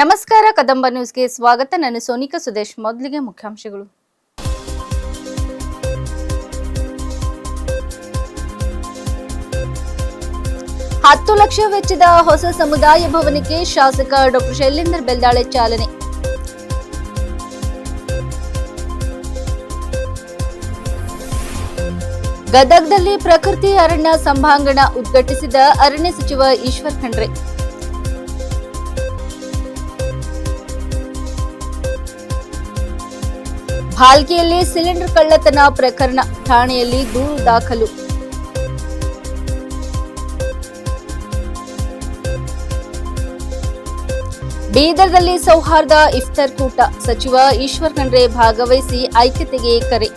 ನಮಸ್ಕಾರ, ಕದಂಬ ನ್ಯೂಸ್ಗೆ ಸ್ವಾಗತ. ನಾನು ಸೋನಿಕಾ ಸುದೇಶ್. ಮೊದಲಿಗೆ ಮುಖ್ಯಾಂಶಗಳು. $10 ಲಕ್ಷ ವೆಚ್ಚದ ಹೊಸ ಸಮುದಾಯ ಭವನಕ್ಕೆ ಶಾಸಕ ಡಾ ಶೈಲೇಂದ್ರ ಬೆಲ್ದಾಳೆ ಚಾಲನೆ. ಗದಗದಲ್ಲಿ ಪ್ರಕೃತಿ ಅರಣ್ಯ ಸಭಾಂಗಣ ಉದ್ಘಾಟಿಸಿದ ಅರಣ್ಯ ಸಚಿವ ಈಶ್ವರ್ ಖಂಡ್ರೆ. ಭಾಲ್ಕಿಯಲ್ಲಿ ಸಿಲಿಂಡರ್ ಕಳ್ಳತನ ಪ್ರಕರಣ, ಠಾಣೆಯಲ್ಲಿ ದೂರು ದಾಖಲು. ಬೀದರ್ದಲ್ಲಿ ಸೌಹಾರ್ದ ಇಫ್ತಾರ್ ಕೂಟ, ಸಚಿವ ಈಶ್ವರ್ ಖಂಡ್ರೆ ಭಾಗವಹಿಸಿ ಐಕ್ಯತೆಗೆ ಕರೆ.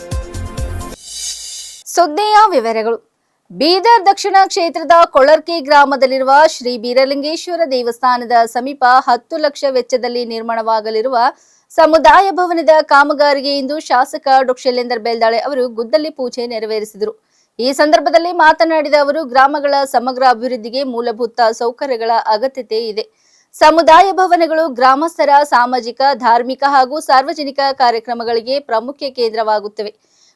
ಸುದ್ದಿಯ ವಿವರಗಳು. ಬೀದರ್ ದಕ್ಷಿಣ ಕ್ಷೇತ್ರದ ಕೊಳರ್ಕೆ ಗ್ರಾಮದಲ್ಲಿರುವ ಶ್ರೀ ಬೀರಲಿಂಗೇಶ್ವರ ದೇವಸ್ಥಾನದ ಸಮೀಪ 10 ಲಕ್ಷ ವೆಚ್ಚದಲ್ಲಿ ನಿರ್ಮಾಣವಾಗಲಿರುವ ಸಮುದಾಯ ಭವನದ ಕಾಮಗಾರಿಗೆ ಇಂದು ಶಾಸಕ ಡಾ ಶೈಲೇಂದ್ರ ಬೆಲ್ದಾಳೆ ಅವರು ಗುದ್ದಲಿ ಪೂಜೆ ನೆರವೇರಿಸಿದರು. ಈ ಸಂದರ್ಭದಲ್ಲಿ ಮಾತನಾಡಿದ ಅವರು, ಗ್ರಾಮಗಳ ಸಮಗ್ರ ಅಭಿವೃದ್ಧಿಗೆ ಮೂಲಭೂತ ಸೌಕರ್ಯಗಳ ಅಗತ್ಯತೆ ಇದೆ. ಸಮುದಾಯ ಭವನಗಳು ಗ್ರಾಮಸ್ಥರ ಸಾಮಾಜಿಕ, ಧಾರ್ಮಿಕ ಹಾಗೂ ಸಾರ್ವಜನಿಕ ಕಾರ್ಯಕ್ರಮಗಳಿಗೆ ಪ್ರಮುಖ ಕೇಂದ್ರವಾಗುತ್ತವೆ.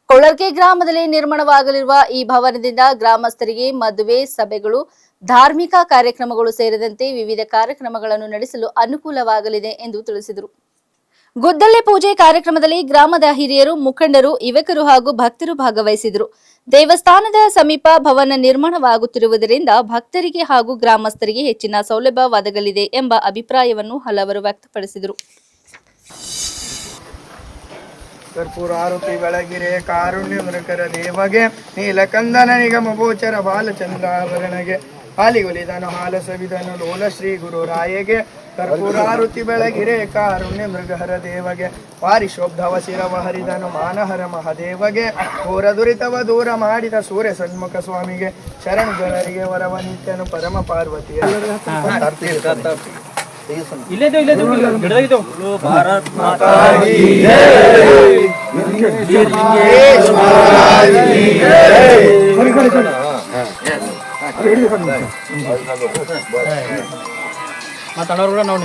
ಕೊಳರ್ಕೆ ಗ್ರಾಮದಲ್ಲಿ ನಿರ್ಮಾಣವಾಗಲಿರುವ ಈ ಭವನದಿಂದ ಗ್ರಾಮಸ್ಥರಿಗೆ ಮದುವೆ, ಸಭೆಗಳು, ಧಾರ್ಮಿಕ ಕಾರ್ಯಕ್ರಮಗಳು ಸೇರಿದಂತೆ ವಿವಿಧ ಕಾರ್ಯಕ್ರಮಗಳನ್ನು ನಡೆಸಲು ಅನುಕೂಲವಾಗಲಿದೆ ಎಂದು ತಿಳಿಸಿದರು. ಗುದ್ದಲಿ ಪೂಜೆ ಕಾರ್ಯಕ್ರಮದಲ್ಲಿ ಗ್ರಾಮದ ಹಿರಿಯರು, ಮುಖಂಡರು, ಯುವಕರು ಹಾಗೂ ಭಕ್ತರು ಭಾಗವಹಿಸಿದರು. ದೇವಸ್ಥಾನದ ಸಮೀಪ ಭವನ ನಿರ್ಮಾಣವಾಗುತ್ತಿರುವುದರಿಂದ ಭಕ್ತರಿಗೆ ಹಾಗೂ ಗ್ರಾಮಸ್ಥರಿಗೆ ಹೆಚ್ಚಿನ ಸೌಲಭ್ಯ ಒದಗಲಿದೆ ಎಂಬ ಅಭಿಪ್ರಾಯವನ್ನು ಹಲವರು ವ್ಯಕ್ತಪಡಿಸಿದರು. ಕರ್ಪೂರಾರುತಿ ಬೆಳಗಿರೆ ಕಾರುಣ್ಯ ಮೃಕರ ದೇವಗೆ ನೀಲಕಂದನ ನಿಗಮ ಗೋಚರ ಬಾಲಚಂದ್ರಾಭರಣಗೆ ಹಾಲಿಗೊಲಿದನು ಹಾಲ ಸವಿದನು ಲೋಲ ಶ್ರೀ ಗುರು ರಾಯಗೆ ಕರ್ಪೂರಾರುತಿ ಬೆಳಗಿರೆ ಕಾರುಣ್ಯ ಮೃಗಹರ ದೇವಗೆ ವಾರಿಶೋಬ್ಧವ ಶಿರವ ಹರಿದನು ಮಾನಹರ ಮಹಾದೇವಗೆ ಘೋರ ದುರಿತವ ದೂರ ಮಾಡಿದ ಸೂರ್ಯ ಸನ್ಮುಖ ಸ್ವಾಮಿಗೆ ಶರಣರಿಗೆ ವರವ ನಿತ್ಯನು ಪರಮ ಪಾರ್ವತಿಯ ಭಾರತ್ ಮಾತಾ ಕಿ ಜೈ. ಮಾತಾಡೋರು ಕೂಡ ನಾವು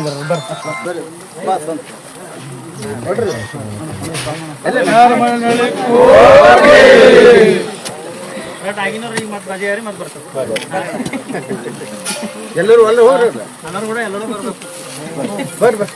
ಎಲ್ಲರೂ ಅಲ್ಲೇ ಹೋಗ್ರಿ, ಎಲ್ಲರೂ ಕೂಡ ಎಲ್ಲರೂ ಬರ್ರಿ ಬರ್ರಿ.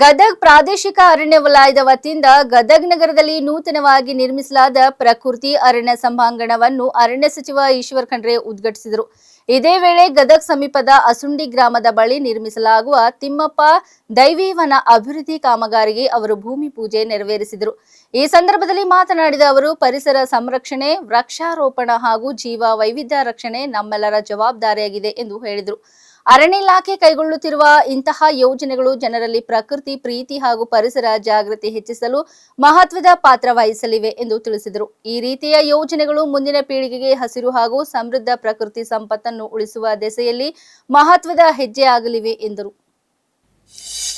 ಗದಗ್ ಪ್ರಾದೇಶಿಕ ಅರಣ್ಯ ವಲಯದ ವತಿಯಿಂದ ಗದಗ್ ನಗರದಲ್ಲಿ ನೂತನವಾಗಿ ನಿರ್ಮಿಸಲಾದ ಪ್ರಕೃತಿ ಅರಣ್ಯ ಸಭಾಂಗಣವನ್ನು ಅರಣ್ಯ ಸಚಿವ ಈಶ್ವರ್ ಖಂಡ್ರೆ ಉದ್ಘಾಟಿಸಿದರು. ಇದೇ ವೇಳೆ ಗದಗ್ ಸಮೀಪದ ಅಸುಂಡಿ ಗ್ರಾಮದ ಬಳಿ ನಿರ್ಮಿಸಲಾಗುವ ತಿಮ್ಮಪ್ಪ ದೈವೀವನ ಅಭಿವೃದ್ಧಿ ಕಾಮಗಾರಿಗೆ ಅವರು ಭೂಮಿ ಪೂಜೆ ನೆರವೇರಿಸಿದರು. ಈ ಸಂದರ್ಭದಲ್ಲಿ ಮಾತನಾಡಿದ ಅವರು, ಪರಿಸರ ಸಂರಕ್ಷಣೆ, ವೃಕ್ಷಾರೋಪಣ ಹಾಗೂ ಜೀವ ವೈವಿಧ್ಯ ರಕ್ಷಣೆ ನಮ್ಮೆಲ್ಲರ ಜವಾಬ್ದಾರಿಯಾಗಿದೆ ಎಂದು ಹೇಳಿದರು. ಅರಣ್ಯ ಇಲಾಖೆ ಕೈಗೊಳ್ಳುತ್ತಿರುವ ಇಂತಹ ಯೋಜನೆಗಳು ಜನರಲ್ಲಿ ಪ್ರಕೃತಿ ಪ್ರೀತಿ ಹಾಗೂ ಪರಿಸರ ಜಾಗೃತಿ ಹೆಚ್ಚಿಸಲು ಮಹತ್ವದ ಪಾತ್ರ ವಹಿಸಲಿವೆ ಎಂದು ತಿಳಿಸಿದರು. ಈ ರೀತಿಯ ಯೋಜನೆಗಳು ಮುಂದಿನ ಪೀಳಿಗೆಗೆ ಹಸಿರು ಹಾಗೂ ಸಮೃದ್ಧ ಪ್ರಕೃತಿ ಸಂಪತ್ತನ್ನು ಉಳಿಸುವ ದಿಸೆಯಲ್ಲಿ ಮಹತ್ವದ ಹೆಜ್ಜೆಯಾಗಲಿವೆ ಎಂದರು.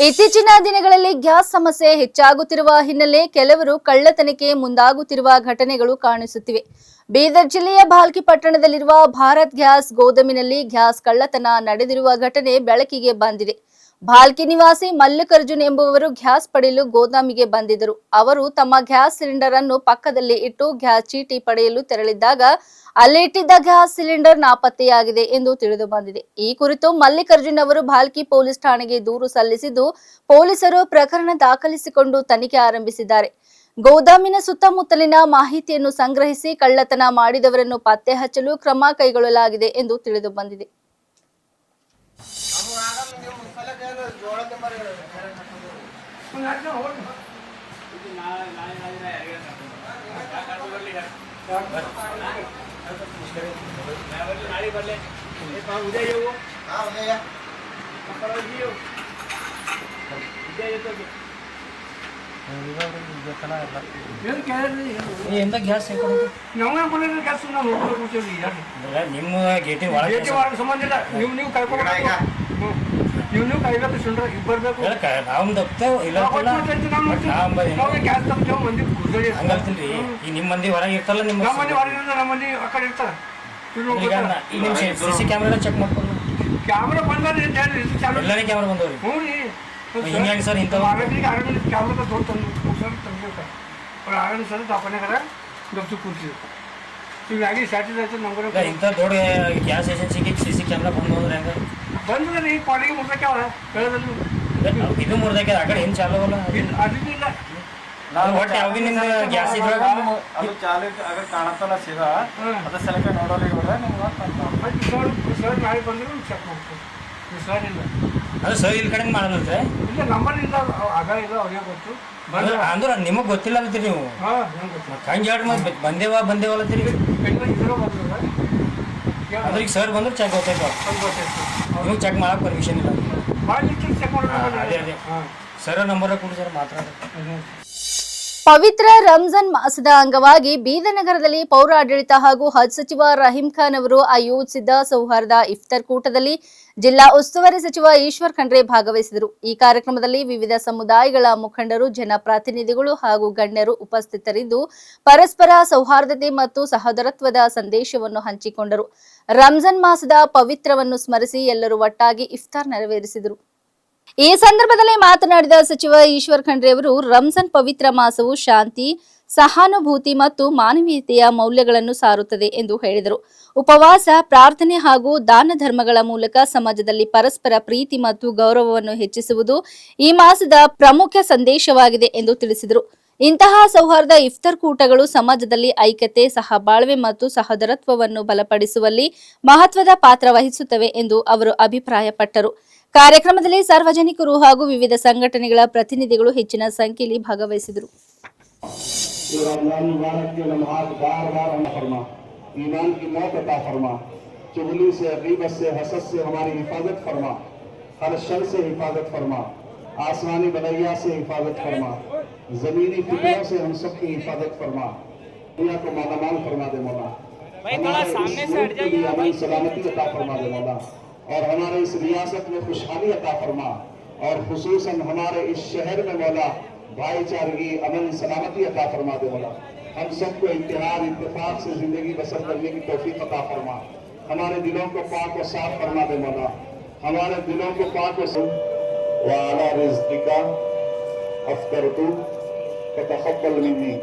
ಇತ್ತೀಚಿನ ದಿನಗಳಲ್ಲಿ ಗ್ಯಾಸ್ ಸಮಸ್ಯೆ ಹೆಚ್ಚಾಗುತ್ತಿರುವ ಹಿನ್ನೆಲೆ ಕೆಲವರು ಕಳ್ಳತನಕ್ಕೆ ಮುಂದಾಗುತ್ತಿರುವ ಘಟನೆಗಳು ಕಾಣಿಸುತ್ತಿವೆ. ಬೀದರ್ ಜಿಲ್ಲೆಯ ಭಾಲ್ಕಿ ಪಟ್ಟಣದಲ್ಲಿರುವ ಭಾರತ್ ಗ್ಯಾಸ್ ಗೋದಾಮಿನಲ್ಲಿ ಗ್ಯಾಸ್ ಕಳ್ಳತನ ನಡೆದಿರುವ ಘಟನೆ ಬೆಳಕಿಗೆ ಬಂದಿದೆ. ಭಾಲ್ಕಿ ನಿವಾಸಿ ಮಲ್ಲಿಕಾರ್ಜುನ್ ಎಂಬುವವರು ಗ್ಯಾಸ್ ಪಡೆಯಲು ಗೋದಾಮಿಗೆ ಬಂದಿದ್ದರು. ಅವರು ತಮ್ಮ ಗ್ಯಾಸ್ ಸಿಲಿಂಡರ್ ಅನ್ನು ಪಕ್ಕದಲ್ಲಿ ಇಟ್ಟು ಗ್ಯಾಸ್ ಚೀಟಿ ಪಡೆಯಲು ತೆರಳಿದ್ದಾಗ ಅಲ್ಲಿ ಇಟ್ಟಿದ್ದ ಗ್ಯಾಸ್ ಸಿಲಿಂಡರ್ ನಾಪತ್ತೆಯಾಗಿದೆ ಎಂದು ತಿಳಿದು ಬಂದಿದೆ. ಈ ಕುರಿತು ಮಲ್ಲಿಕಾರ್ಜುನ್ ಅವರು ಭಾಲ್ಕಿ ಪೊಲೀಸ್ ಠಾಣೆಗೆ ದೂರು ಸಲ್ಲಿಸಿದ್ದು, ಪೊಲೀಸರು ಪ್ರಕರಣ ದಾಖಲಿಸಿಕೊಂಡು ತನಿಖೆ ಆರಂಭಿಸಿದ್ದಾರೆ. ಗೋದಾಮಿನ ಸುತ್ತಮುತ್ತಲಿನ ಮಾಹಿತಿಯನ್ನು ಸಂಗ್ರಹಿಸಿ ಕಳ್ಳತನ ಮಾಡಿದವರನ್ನು ಪತ್ತೆ ಹಚ್ಚಲು ಕ್ರಮ ಕೈಗೊಳ್ಳಲಾಗಿದೆ ಎಂದು ತಿಳಿದು ಬಂದಿದೆ. ನಿಮ್ಮ ಗೇಟಿ ಸಂಬಂಧ ಇಲ್ಲ. ನೀವು ಕಳ್ಕೊಂಡು ನೀವು ಐವತ್ತು ಸಿಲಿಂಡರ್ ಈಗ ಬರಬೇಕು ನಾವು ತಪ್ತೇವೆ ಇಲ್ಲ ಗ್ಯಾಸ್ ತಪ್ಪೇವು ಮಂದಿ ಹಂಗಲ್ತಿಲ್ರಿ ಈಗ ನಿಮ್ಮ ಮಂದಿ ಹೊರಗೆ ಇರ್ತಲ್ಲ ನಿಮ್ಮ ನಮ್ಮ ಮಂದಿ ಹೊರಗಿಂದ ನಮ್ಮ ಮಂದಿ ಆ ಕಡೆ ಇರ್ತಾರೆ ಈಗ ನಿಮ್ಮ CC ಕ್ಯಾಮ್ರಾ ಚೆಕ್ ಮಾಡ್ಕೊಂಡು ಕ್ಯಾಮ್ರಾ ಬಂದ್ರೆ ಎಲ್ಲನೇ ಕ್ಯಾಮ್ರಾ ಬಂದವ್ರಿ ಹ್ಞೂ ರೀ ಹಿಂಗಾಗಿ ಸರ್ ಇಂಥವು ಆಗ ಕ್ಯಾಮ್ರಾ ದೊಡ್ಡ ತಂದು ಅವ್ರು ಆಗ ಸರ್ ತಾಪನೆಗಾರ ಗಪ್ತು ಕೂರ್ಸಿದ್ರು ಹೀಗಾಗಿ ಸ್ಯಾಟಿಲೈಟ್ ನಮ್ಗೆ ಇಂಥ ದೊಡ್ಡ ಗ್ಯಾಸ್ ಏಜೆನ್ಸಿಗೆ CC ಕ್ಯಾಮ್ರಾ ಬಂದು ಅಂದ್ರೆ ಹೆಂಗೆ ಬಂದ್ರೆ ಈ ಪಾಡಿಗೆ ಮುರ್ದಕ್ಕೆ ಅವ್ರ ಹೇಳೋದನ್ನು ಇದು ಮುರ್ದಾಕ್ಯದ ಆ ಕಡೆ ಏನು ಚಾಲು ಅಲ್ಲ ಅದಕ್ಕೆ ಇಲ್ಲ ನಾವು ಒಟ್ಟು ಯಾವಾಗ ನಿಮ್ಮ ಗ್ಯಾಸ್ ಇದ್ರಾಗ ಅದು ಚಾಲು ಅगर ಕಾಣತ್ತಲ್ಲ ಸೀದಾ ಅದ ಸಲಕ ನೋಡೋಲ್ಲ ಇವ್ರ ನಿಮ್ಗೆ ಸರ್ ನಾಳೆ ಬಂದ್ರೆ ಚೆಕ್ ಮಾಡ್ತೀವಿ ಸರ್ ಇಲ್ಲ ಅದು ಸರ್ ಇಲ್ಲಿ ಕಡೆ ಮಾಡಲ್ಲಂತೆ ಇಲ್ಲ ನಂಬರ್ ಇಲ್ಲ ಆಗ ಇಲ್ಲ ಅವ್ರಿಗೆ ಗೊತ್ತು ಅಂದ್ರೆ ನಿಮಗೆ ಗೊತ್ತಿಲ್ಲ ಅಂತೀರಿ ನೀವು ಹಾಂ ನಂಗೆ ಗೊತ್ತು ಹಂಗೆ ಹೇಳಿ ಮತ್ತೆ ಬಂದೇವಲ್ಲ ಅಂತೀರಿ ಇದ್ರೂ ಬಂದ್ರೆ ಅಂದ್ರೆ ಈಗ ಸರ್ ಬಂದ್ರೆ ಚೆಕ್ ಗೊತ್ತಾಯ್ತು ಗೊತ್ತಾಯ್ತು ನೀವು ಚೆಕ್ ಮಾಡಕ್ಕೆ ಪರ್ಮಿಷನ್ ಇಲ್ಲ ಭಾಳ ಚೆಕ್ ಮಾಡೋದು ಅದೇ ಹಾಂ ಸರ್ ನಂಬರ್ ಕೊಡಿ ಸರ್ ಮಾತಾಡಿ ಪವಿತ್ರ ರಂಜಾನ್ ಮಾಸದ ಅಂಗವಾಗಿ ಬೀದರ್ನಗರದಲ್ಲಿ ಪೌರಾಡಳಿತ ಹಾಗೂ ಹಜ್ ಸಚಿವ ರಹೀಂ ಖಾನ್ ಅವರು ಆಯೋಜಿಸಿದ್ದ ಸೌಹಾರ್ದ ಇಫ್ತಾರ್ ಕೂಟದಲ್ಲಿ ಜಿಲ್ಲಾ ಉಸ್ತುವಾರಿ ಸಚಿವ ಈಶ್ವರ್ ಖಂಡ್ರೆ ಭಾಗವಹಿಸಿದರು. ಈ ಕಾರ್ಯಕ್ರಮದಲ್ಲಿ ವಿವಿಧ ಸಮುದಾಯಗಳ ಮುಖಂಡರು, ಜನಪ್ರತಿನಿಧಿಗಳು ಹಾಗೂ ಗಣ್ಯರು ಉಪಸ್ಥಿತರಿದ್ದು ಪರಸ್ಪರ ಸೌಹಾರ್ದತೆ ಮತ್ತು ಸಹೋದರತ್ವದ ಸಂದೇಶವನ್ನು ಹಂಚಿಕೊಂಡರು. ರಂಜಾನ್ ಮಾಸದ ಪವಿತ್ರವನ್ನು ಸ್ಮರಿಸಿ ಎಲ್ಲರೂ ಒಟ್ಟಾಗಿ ಇಫ್ತಾರ್ ನೆರವೇರಿಸಿದರು. ಈ ಸಂದರ್ಭದಲ್ಲಿ ಮಾತನಾಡಿದ ಸಚಿವ ಈಶ್ವರ್ ಖಂಡ್ರೆ ಅವರು ರಂಜಾನ್ ಪವಿತ್ರ ಮಾಸವು ಶಾಂತಿ, ಸಹಾನುಭೂತಿ ಮತ್ತು ಮಾನವೀಯತೆಯ ಮೌಲ್ಯಗಳನ್ನು ಸಾರುತ್ತದೆ ಎಂದು ಹೇಳಿದರು. ಉಪವಾಸ, ಪ್ರಾರ್ಥನೆ ಹಾಗೂ ದಾನ ಧರ್ಮಗಳ ಮೂಲಕ ಸಮಾಜದಲ್ಲಿ ಪರಸ್ಪರ ಪ್ರೀತಿ ಮತ್ತು ಗೌರವವನ್ನು ಹೆಚ್ಚಿಸುವುದು ಈ ಮಾಸದ ಪ್ರಮುಖ ಸಂದೇಶವಾಗಿದೆ ಎಂದು ತಿಳಿಸಿದರು. ಇಂತಹ ಸೌಹಾರ್ದ ಇಫ್ತಾರ್ ಕೂಟಗಳು ಸಮಾಜದಲ್ಲಿ ಐಕ್ಯತೆ, ಸಹಬಾಳ್ವೆ ಮತ್ತು ಸಹೋದರತ್ವವನ್ನು ಬಲಪಡಿಸುವಲ್ಲಿ ಮಹತ್ವದ ಪಾತ್ರ ವಹಿಸುತ್ತವೆ ಎಂದು ಅವರು ಅಭಿಪ್ರಾಯಪಟ್ಟರು. ಕಾರ್ಯಕ್ರಮದಲ್ಲಿ ಸಾರ್ವಜನಿಕರು ಹಾಗೂ ವಿವಿಧ ಸಂಘಟನೆಗಳ ಪ್ರತಿನಿಧಿಗಳು ಹೆಚ್ಚಿನ ಸಂಖ್ಯೆಯಲ್ಲಿ ಭಾಗವಹಿಸಿದರು. ईमान की मौत अता फरमा, चुगली से, गीबत से, हसद से हमारी हिफाजत फरमा, हर शर से हिफाजत फरमा, आसमानी बलैया से हिफाजत फरमा, जमीनी फिक्रों से हम सब की हिफाजत फरमा, दुनिया को मालामाल फरमा दे मौला, हमारे सलामती अता फरमा दे मौला, और हमारे इस रियासत में खुशहाली अता फरमा, और खुसूसन हमारे इस शहर में मौला भाईचारगी, अमन, सलामती अता फरमा दे मौला। हम सबको इत्तेहाद, इत्तेफाक से जिंदगी बसर करने की तौफीक अता फरमा, हमारे दिलों को पाक और साफ फरमा दे मौला, हमारे दिलों को पाक और वाला रिज़्क़िका अफ़्तरतु फतक़ब्बल मिन्नी।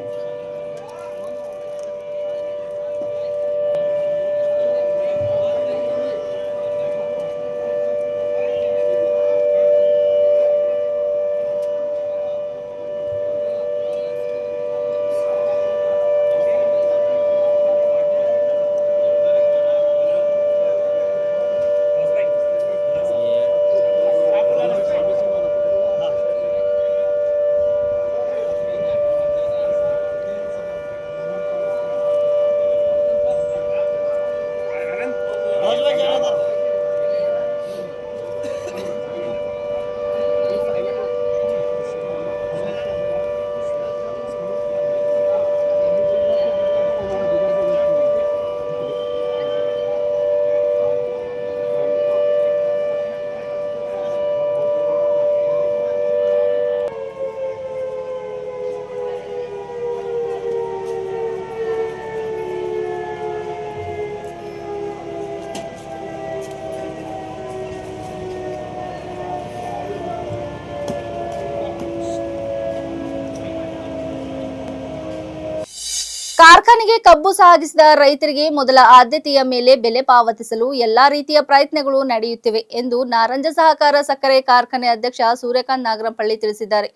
ಕಾರ್ಖಾನೆಗೆ ಕಬ್ಬು ಸಾಗಿಸಿದ ರೈತರಿಗೆ ಮೊದಲ ಆದ್ಯತೆಯ ಮೇಲೆ ಬೆಲೆ ಪಾವತಿಸಲು ಎಲ್ಲಾ ರೀತಿಯ ಪ್ರಯತ್ನಗಳು ನಡೆಯುತ್ತಿವೆ ಎಂದು ನಾರಂಜ ಸಹಕಾರ ಸಕ್ಕರೆ ಕಾರ್ಖಾನೆ ಅಧ್ಯಕ್ಷ ಸೂರ್ಯಕಾಂತ್ ನಾಗರಪಳ್ಳಿ ತಿಳಿಸಿದ್ದಾರೆ.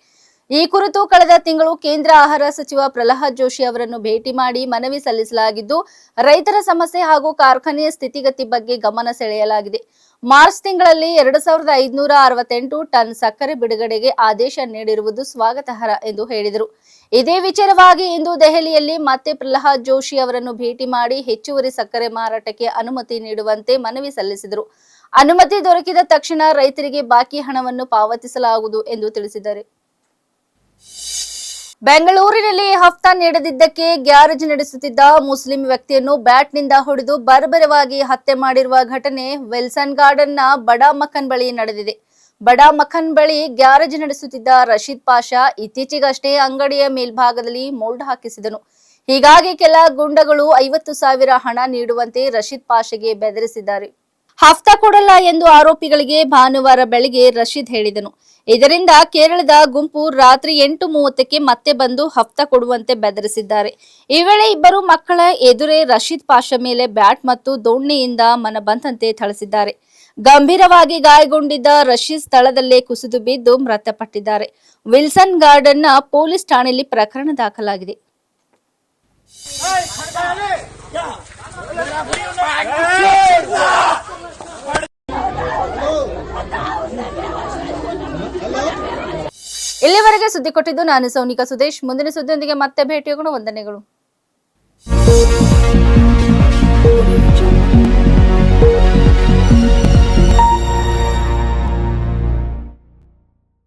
ಈ ಕುರಿತು ಕಳೆದ ತಿಂಗಳು ಕೇಂದ್ರ ಆಹಾರ ಸಚಿವ ಪ್ರಹ್ಲಾದ್ ಜೋಶಿ ಅವರನ್ನು ಭೇಟಿ ಮಾಡಿ ಮನವಿ ಸಲ್ಲಿಸಲಾಗಿದ್ದು, ರೈತರ ಸಮಸ್ಯೆ ಹಾಗೂ ಕಾರ್ಖಾನೆಯ ಸ್ಥಿತಿಗತಿ ಬಗ್ಗೆ ಗಮನ ಸೆಳೆಯಲಾಗಿದೆ. ಮಾರ್ಚ್ ತಿಂಗಳಲ್ಲಿ 2568 ಟನ್ ಸಕ್ಕರೆ ಬಿಡುಗಡೆಗೆ ಆದೇಶ ನೀಡಿರುವುದು ಸ್ವಾಗತಾರ್ಹ ಎಂದು ಹೇಳಿದರು. ಇದೇ ವಿಚಾರವಾಗಿ ಇಂದು ದೆಹಲಿಯಲ್ಲಿ ಮತ್ತೆ ಪ್ರಹ್ಲಾದ್ ಜೋಶಿ ಅವರನ್ನು ಭೇಟಿ ಮಾಡಿ ಹೆಚ್ಚುವರಿ ಸಕ್ಕರೆ ಮಾರಾಟಕ್ಕೆ ಅನುಮತಿ ನೀಡುವಂತೆ ಮನವಿ ಸಲ್ಲಿಸಿದರು. ಅನುಮತಿ ದೊರಕಿದ ತಕ್ಷಣ ರೈತರಿಗೆ ಬಾಕಿ ಹಣವನ್ನು ಪಾವತಿಸಲಾಗುವುದು ಎಂದು ತಿಳಿಸಿದ್ದಾರೆ. ಬೆಂಗಳೂರಿನಲ್ಲಿ ಹಫ್ತಾ ನೀಡದಿದ್ದಕ್ಕೆ ಗ್ಯಾರೇಜ್ ನಡೆಸುತ್ತಿದ್ದ ಮುಸ್ಲಿಂ ವ್ಯಕ್ತಿಯನ್ನು ಬ್ಯಾಟ್ನಿಂದ ಹೊಡೆದು ಬರ್ಬರವಾಗಿ ಹತ್ಯೆ ಮಾಡಿರುವ ಘಟನೆ ವಿಲ್ಸನ್ ಗಾರ್ಡನ್ನ ಬಡಾ ಮಕ್ಕನ್ ಬಳಿ ನಡೆದಿದೆ. ಬಡ ಮಖನ್ ಬಳಿ ಗ್ಯಾರೇಜ್ ನಡೆಸುತ್ತಿದ್ದ ರಶೀದ್ ಪಾಷಾ ಇತ್ತೀಚೆಗಷ್ಟೇ ಅಂಗಡಿಯ ಮೇಲ್ಭಾಗದಲ್ಲಿ ಮೋಲ್ಡ್ ಹಾಕಿಸಿದನು. ಹೀಗಾಗಿ ಕೆಲ ಗುಂಡಗಳು 50,000 ಹಣ ನೀಡುವಂತೆ ರಶೀದ್ ಪಾಷಾಗೆ ಬೆದರಿಸಿದ್ದಾರೆ. ಹಫ್ತಾ ಕೊಡಲ್ಲ ಎಂದು ಆರೋಪಿಗಳಿಗೆ ಭಾನುವಾರ ಬೆಳಗ್ಗೆ ರಶೀದ್ ಹೇಳಿದನು. ಇದರಿಂದ ಕೇರಳದ ಗುಂಪು ರಾತ್ರಿ 8:30ಕ್ಕೆ ಮತ್ತೆ ಬಂದು ಹಫ್ತಾ ಕೊಡುವಂತೆ ಬೆದರಿಸಿದ್ದಾರೆ. ಈ ವೇಳೆ ಇಬ್ಬರು ಮಕ್ಕಳ ಎದುರೇ ರಶೀದ್ ಪಾಷಾ ಮೇಲೆ ಬ್ಯಾಟ್ ಮತ್ತು ದೋಣಿಯಿಂದ ಮನಬಂದಂತೆ ಥಳಿಸಿದ್ದಾರೆ. ಗಂಭೀರವಾಗಿ ಗಾಯಗೊಂಡಿದ್ದ ರಶೀದ್ ಸ್ಥಳದಲ್ಲೇ ಕುಸಿದು ಬಿದ್ದು ಮೃತಪಟ್ಟಿದ್ದಾರೆ. ವಿಲ್ಸನ್ ಗಾರ್ಡನ್ನ ಪೊಲೀಸ್ ಠಾಣೆಯಲ್ಲಿ ಪ್ರಕರಣ ದಾಖಲಾಗಿದೆ. ಇಲ್ಲಿವರೆಗೆ ಸುದ್ದಿ ಕೊಟ್ಟಿದ್ದು ನಾನು ಸೌನಿಕಾ ಸುದೇಶ್. ಮುಂದಿನ ಸುದ್ದಿಯೊಂದಿಗೆ ಮತ್ತೆ ಭೇಟಿಯಾಗೋಣ. ವಂದನೆಗಳು.